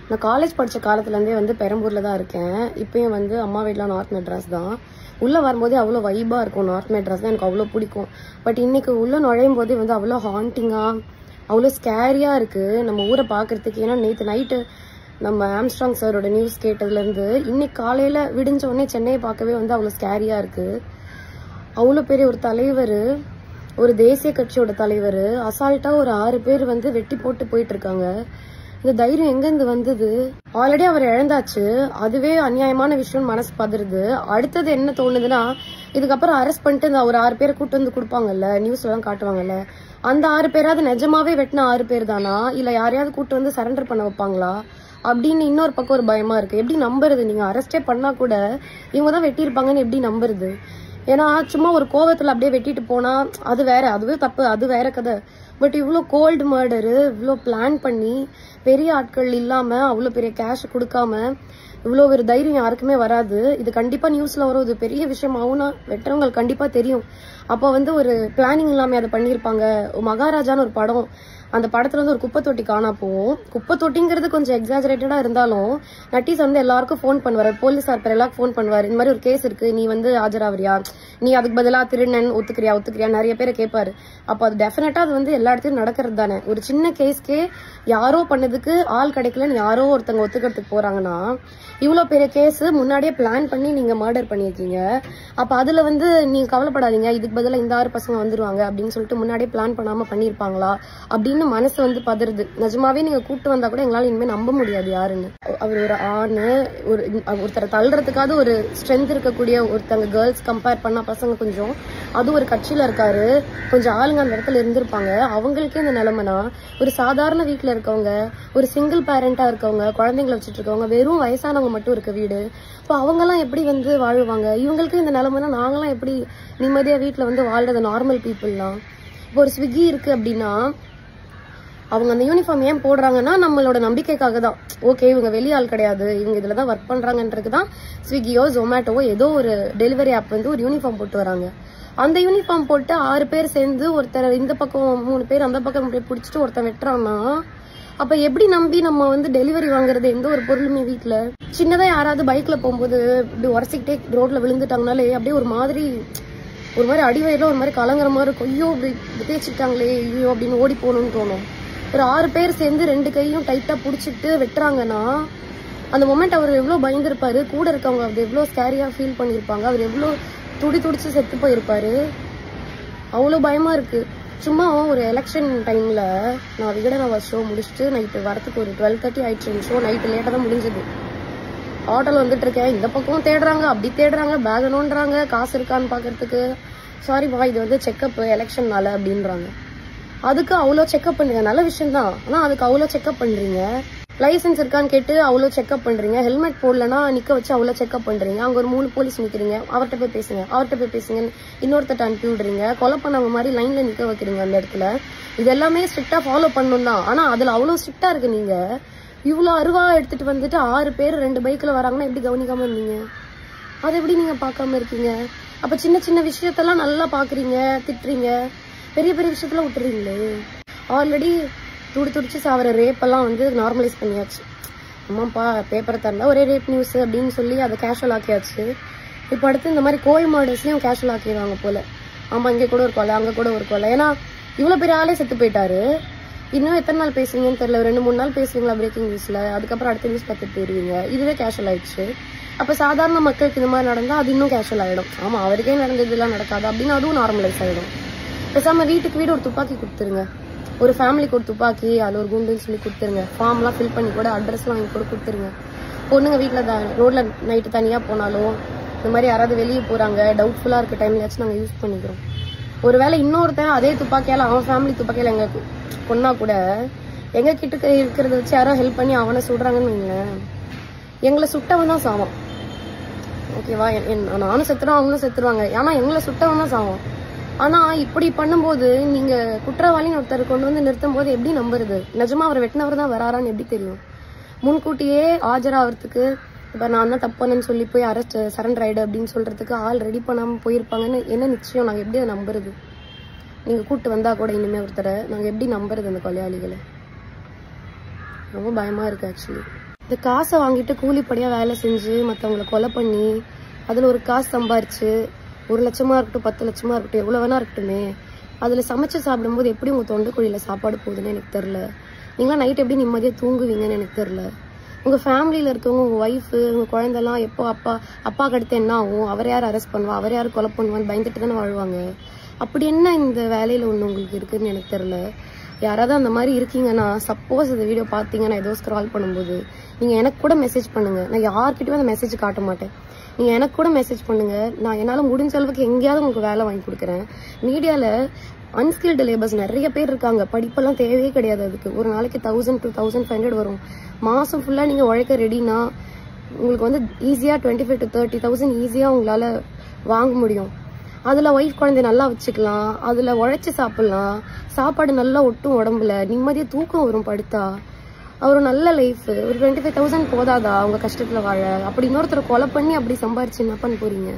நான் காலேஜ் படிச்ச காலத்துலேருந்தே வந்து பெரம்பூர்ல தான் இருக்கேன். இப்பயும் வந்து அம்மா வீட்டில் நார்த் மெட்ராஸ் தான். உள்ள வரும்போதே அவ்வளோ வைபா இருக்கும். நார்த் மெட்ராஸ் தான் எனக்கு அவ்வளோ பிடிக்கும். பட் இன்னைக்கு உள்ள நுழையும் போதே வந்து அவ்வளோ ஹாண்டிங்கா அவ்வளோ ஸ்கேரியா இருக்கு நம்ம ஊரை பார்க்கறதுக்கு. ஏன்னா நேற்று நைட்டு நம்ம ஆம்ஸ்ட்ராங் சாரோட நியூஸ் கேட்டதுலேருந்து இன்னைக்கு காலையில விடிஞ்ச உடனே சென்னையை பார்க்கவே வந்து அவ்வளோ ஸ்கேரியா இருக்கு. அவ்வளோ பெரிய ஒரு தலைவர், ஒரு தேசிய கட்சியோட தலைவர் அசால்ட்டா ஒரு 6 பேர் வந்து வெட்டி போட்டு போயிட்டு இருக்காங்க. இந்த தைரியம் எங்கிருந்து வந்தது? ஆல்ரெடி அவர் இழந்தாச்சு, அதுவே அநியாயமான விஷயம் மனசு பதறுது. அடுத்தது என்ன தோணுதுன்னா, இதுக்கப்புறம் அரெஸ்ட் பண்ணிட்டு இந்த ஒரு 6 பேரை கூட்டு வந்து கொடுப்பாங்கல்ல, நியூஸ்ல எல்லாம் காட்டுவாங்கல்ல, அந்த 6 பேராவது நிஜமாவே வெட்டின 6 பேர் தானா, இல்ல யாரையாவது கூட்டு வந்து சரண்டர் பண்ண வைப்பாங்களா அப்படின்னு இன்னொரு பக்கம் ஒரு பயமா இருக்கு. எப்படி நம்புறது? நீங்க அரெஸ்டே பண்ணா கூட இவங்க தான் வெட்டியிருப்பாங்கன்னு எப்படி நம்புறது? ஏன்னா சும்மா ஒரு கோவத்துல அப்படியே வெட்டிட்டு போனா அது வேற, அதுவே தப்பு, அது வேற கதை. பட் இவ்வளோ கோல்டு மர்டரு, இவ்வளோ பிளான் பண்ணி பெரிய ஆட்கள் இல்லாம அவ்வளோ பெரிய கேஷ் கொடுக்காம இவ்வளோ ஒரு தைரியம் யாருக்குமே வராது. இது கண்டிப்பா நியூஸ்ல வரும். இது பெரிய விஷயம் ஆகும்னா வெட்டுறவங்களுக்கு கண்டிப்பா தெரியும். அப்போ வந்து ஒரு பிளானிங் இல்லாம அதை பண்ணியிருப்பாங்க. மகாராஜான்னு ஒரு படம், அந்த படத்துல வந்து ஒரு குப்பை தொட்டி காணா போகும். குப்பை தொட்டிங்கிறது கொஞ்சம் எக்ஸாஜரேட்டடா இருந்தாலும் நட்டீஸ் வந்து எல்லாருக்கும் ஃபோன் பண்ணுவாரு, போலீஸார் பேர் எல்லாருக்கும் ஃபோன் பண்ணுவாரு. இந்த மாதிரி ஒரு கேஸ் இருக்கு, நீ வந்து ஆஜராவரியா, நீ அதுக்கு பதிலா திருநன் ஒத்துக்கிறியா நிறைய பேரை கேட்பாரு. அப்போ அது டெஃபினட்டா அது வந்து எல்லா இடத்துலயும் நடக்கிறது தானே. ஒரு சின்ன கேஸ்க்கே யாரோ பண்ணதுக்கு ஆள் கிடைக்கலன்னு யாரோ ஒருத்தங்க ஒத்துக்கிறதுக்கு போறாங்கன்னா, இவ்வளவு பெரிய கேஸ் முன்னாடியே பிளான் பண்ணி நீங்க மர்டர் பண்ணிருக்கீங்க. அப்ப அதுல வந்து நீங்க கவலைப்படாதீங்க, இதுக்கு பதிலா இந்த 6 பசங்க வந்துருவாங்க அப்படின்னு சொல்லிட்டு முன்னாடியே பிளான் பண்ணாம பண்ணிருப்பாங்களா அப்படின்னு மனசு வந்து பதறுது. நிஜமாவே நீங்க கூட்டு வந்தா கூட எங்களால இனிமே நம்ப முடியாது யாருன்னு. அவர் ஒரு ஆணு, ஒருத்தரை தள்ளுறதுக்காவது ஒரு ஸ்ட்ரென்த் இருக்கக்கூடிய ஒருத்தங்க கேர்ள்ஸ் கம்பேர் பண்ணா பசங்க கொஞ்சம், அது ஒரு கட்சியில இருக்காரு, கொஞ்சம் ஆளுங்க அந்த இடத்துல இருந்திருப்பாங்க. அவங்களுக்கே இந்த நிலைமைனா, ஒரு சாதாரண வீட்டுல இருக்கவங்க, ஒரு சிங்கிள் பேரண்டா இருக்கவங்க, குழந்தைங்களை வச்சுட்டு இருக்கவங்க, வெறும் வயசானவங்க மட்டும் இருக்க வீடு, இப்போ அவங்க எல்லாம் எப்படி வந்து வாழுவாங்க? இவங்களுக்கு இந்த நிலைமைனா நாங்களாம் எப்படி நிம்மதியா வீட்டுல வந்து வாழ்றது? நார்மல் பீப்புள்லாம் இப்போ ஒரு ஸ்விக்கி இருக்கு அப்படின்னா அவங்க அந்த யூனிஃபார்ம் ஏன் போடுறாங்கன்னா நம்மளோட நம்பிக்கைக்காக தான். ஓகே இவங்க வெளியாள் கிடையாது, இவங்க இதுலதான் ஒர்க் பண்றாங்கன்றது தான் ஸ்விக்கியோ ஜொமேட்டோவோ ஏதோ ஒரு டெலிவரி ஆப் வந்து ஒரு யூனிஃபார்ம் போட்டு வராங்க. அந்த யூனிஃபார்ம் போட்டு 6 பேர் சேர்ந்து ஒருத்தர் இந்த பக்கம் 3 பேர் அந்த பக்கம் பிடிச்சிட்டு ஒருத்தர் வெட்டுறான்னா, அப்ப எப்படி நம்பி நம்ம வந்து டெலிவரி வாங்குறது? எந்த ஒரு பொருளுமே வீட்டுல சின்னதா யாராவது பைக்ல போகும்போது இப்படி உரசிக்கிட்டே ரோட்ல விழுந்துட்டாங்கனாலே அப்படியே ஒரு மாதிரி அடிவயிறுல ஒரு மாதிரி கலங்குற மாதிரி இருக்கும். ஐயோ இப்படி தேய்ச்சிட்டாங்களே ஐயோ அப்படின்னு ஓடி போகணும்னு தோணும். ஒரு 6 பேர் சேர்ந்து 2 கையும் டைட்டா புடிச்சிட்டு வெட்டுறாங்கன்னா அந்த மொமெண்ட் அவர் எவ்வளவு பயந்துருப்பாரு, கூட இருக்கவங்க அது எவ்வளவு ஸ்கேரியா ஃபீல் பண்ணிருப்பாங்க, அவர் எவ்வளவு துடிச்சு செத்து போயிருப்பாரு. அவ்வளவு பயமா இருக்கு. சும்மா ஒரு எலெக்ஷன் டைம்ல நான் விகடனவா ஷோ முடிச்சுட்டு நைட்டு வரத்துக்கு ஒரு 12:30 ஆயிடுச்சு. ஷோ நைட்டு லேட்டா தான் முடிஞ்சது. ஆட்டோல வந்துட்டு இருக்கேன், இந்த பக்கம் தேடுறாங்க, அப்படி தேடுறாங்க, பேக் நோண்டுறாங்க, காசு இருக்கான்னு பாக்குறதுக்கு. சாரிப்பா இது வந்து செக்அப் எலெக்ஷன்னால அப்படின்றாங்க. அதுக்கு அவ்வளோ செக்அப் பண்றீங்க, நல்ல விஷயம் தான். ஆனா அதுக்கு அவ்வளோ செக்அப் பண்றீங்க. லைசன்ஸ் இருக்கான்னு கேட்டு அவ்வளோ செக்அப் பண்றீங்க. ஹெல்மெட் போடலன்னா நிக்க வச்சு அவ்வளோ செக்அப் பண்றீங்க. அங்க ஒரு 3 போலீஸ் நிக்கிறீங்க, அவர்கிட்ட போய் பேசுங்க இன்னொருத்தட்ட அனுப்பி விடுறீங்க. கொலை பண்ணவங்க மாதிரி லைன்ல நிக்க வைக்கிறீங்க அந்த இடத்துல. இது எல்லாமே ஸ்ட்ரிக்டா ஃபாலோ பண்ணணும் தான். ஆனா அதுல அவ்வளோ ஸ்ட்ரிக்டா இருக்கு. நீங்க இவ்வளோ அருவா எடுத்துட்டு வந்துட்டு 6 பேர் 2 பைக்ல வராங்கன்னா எப்படி கவனிக்காம இருந்தீங்க? அதை எப்படி நீங்க பாக்காம இருக்கீங்க? அப்ப சின்ன விஷயத்தெல்லாம் நல்லா பாக்குறீங்க, திட்டுறீங்க, பெரிய விஷயத்துல விட்டுறீங்களே. ஆல்ரெடி துடிச்சு சாவர ரேப் எல்லாம் வந்து நார்மலைஸ் பண்ணியாச்சு. ஆமாப்பா பேப்பரை திறந்தா ஒரே ரேப் நியூஸ் அப்படின்னு சொல்லி அதை கேஷுவல் ஆக்கியாச்சு. இப்ப அடுத்து இந்த மாதிரி கோல் மாடல்ஸ்லயும் கேஷுவல் ஆக்கிடுவாங்க போல. ஆமா இங்க கூட ஒரு கொலை, அங்க கூட ஒரு கொலை. ஏன்னா இவ்வளவு பெரிய ஆளே செத்து போயிட்டாரு. இன்னும் எத்தனை நாள் பேசுவீங்கன்னு தெரியல. 2-3 நாள் பேசுவீங்களா பிரேக்கிங் நியூஸ்ல, அதுக்கப்புறம் அடுத்த நியூஸ் பார்த்துட்டு போயிருவீங்க. இதுவே கேஷுவல் ஆயிடுச்சு. அப்ப சாதாரண மக்களுக்கு இந்த மாதிரி நடந்தா அது இன்னும் கேஷுவல் ஆயிடும். ஆமா அவருக்கே நடந்தது எல்லாம் நடக்காது அப்படின்னு அதுவும் நார்மலைஸ் ஆயிடும். பேசாம வீட்டுக்கு வீடு ஒரு துப்பாக்கி கொடுத்துருங்க, ஒரு ஃபேமிலிக்கு ஒரு துப்பாக்கி, அதுல ஒரு குண்டுன்னு சொல்லி கொடுத்துருங்க. ஃபார்ம் எல்லாம் ஃபில் பண்ணி கூட அட்ரஸ் எல்லாம் வாங்கி கூட கொடுத்துருங்க. பொண்ணுங்க வீட்டுல ரோட்ல நைட்டு தனியா போனாலும் இந்த மாதிரி யாராவது வெளியே போறாங்க டவுட்ஃபுல்லா இருக்க டைம்லயாச்சும் நாங்க யூஸ் பண்ணிக்கிறோம். ஒருவேளை இன்னொருத்தன் அதே துப்பாக்கியால அவன் ஃபேமிலி துப்பாக்கியால எங்க கொன்னா கூட எங்க கிட்ட இருக்கிறத வச்சு யாரோ ஹெல்ப் பண்ணி அவனை சுடுறாங்கன்னு வைங்களேன், எங்களை சுட்டவன் தான் சாவான். ஓகேவா? நானும் செத்துருவான், அவங்களும் செத்துருவாங்க. ஆனா எங்களை சுட்டவன் தான் சாவான். ஆனா இப்படி பண்ணும்போது நீங்க குற்றவாளின்னு ஒருத்தர் கொண்டு வந்து நிறுத்தும் போது எப்படி நம்புறது? நிஜமா அவர் வெட்டினவர் தான் வராரான்னு எப்படி தெரியும்? முன்கூட்டியே ஆஜராகிறதுக்கு இப்ப நான் தான் தப்பானு சொல்லி போய் அரெஸ்ட் சரண்டர் ஆயிடு அப்படின்னு சொல்றதுக்கு ஆள் ரெடி பண்ணாம போயிருப்பாங்கன்னு என்ன நிச்சயம்? நாங்க எப்படி அதை நம்புறது? நீங்க கூட்டு வந்தா கூட இனிமே ஒருத்தரை நாங்க எப்படி நம்புறது? அந்த கொலையாளிகளை ரொம்ப பயமா இருக்கு ஆக்சுவலி. இந்த காசை வாங்கிட்டு கூலிப்படியா வேலை செஞ்சு மற்றவங்களை கொலை பண்ணி அதில் ஒரு காசு சம்பாரிச்சு 1 லட்சமா இருக்கட்டும் 10 லட்சமா இருக்கட்டும் எவ்வளோ வேணா இருக்கட்டுமே, அதில் சமைச்சு சாப்பிடும்போது எப்படி உங்கள் தொண்டைக்குழியில் சாப்பாடு போகுதுன்னு எனக்கு தெரில. நீங்களாம் நைட் எப்படி நிம்மதியாக தூங்குவீங்கன்னு எனக்கு தெரில. உங்கள் ஃபேமிலியில் இருக்கவங்க, உங்கள் ஒய்ஃபு, உங்கள் குழந்தெல்லாம் எப்போ அப்பாவுக்கு அடுத்து என்ன ஆகும், அவர் யார் அரெஸ்ட் பண்ணுவா, அவர் யார் கொலை பண்ணுவான்னு பயந்துட்டு தானே வாழ்வாங்க. அப்படி என்ன இந்த வேலையில் ஒன்று உங்களுக்கு இருக்குதுன்னு எனக்கு தெரில. யாராவது அந்த மாதிரி இருக்கீங்கன்னா, சப்போஸ் இந்த வீடியோ பார்த்தீங்கன்னா ஏதோ ஸ்க்ரால் பண்ணும்போது நீங்கள் எனக்கு கூட மெசேஜ் பண்ணுங்கள். நான் யார்கிட்டயும் அந்த மெசேஜ் காட்ட மாட்டேன். நீங்கள் எனக்கு கூட மெசேஜ் பண்ணுங்கள். நான் என்னால் முடிஞ்ச அளவுக்கு எங்கேயாவது உங்களுக்கு வேலை வாங்கி கொடுக்குறேன். மீடியாவில் அன்ஸ்கில்டு லேபர்ஸ் நிறைய பேர் இருக்காங்க. படிப்பெல்லாம் தேவையே கிடையாது. அதுக்கு ஒரு நாளைக்கு 1000 to 1500 வரும். மாதம் ஃபுல்லாக நீங்கள் உழைக்க ரெடினா உங்களுக்கு வந்து ஈஸியாக 25 to 30,000 ஈஸியாக உங்களால் வாங்க முடியும். அதில் ஒய்ஃப் குழந்தைய நல்லா வச்சுக்கலாம், அதில் உழைச்சி சாப்பிட்லாம், சாப்பாடு நல்லா ஒட்டும், உடம்புல நிம்மதியாக தூக்கம் வரும் படுத்தா. ஒரு நல்ல லைஃப். ஒரு 25,000 போதாதா அவங்க கஷ்டத்தில் வாழ? அப்படி இன்னொருத்தரை கொலை பண்ணி அப்படி சம்பாரிச்சு என்ன பண்ண போறீங்க?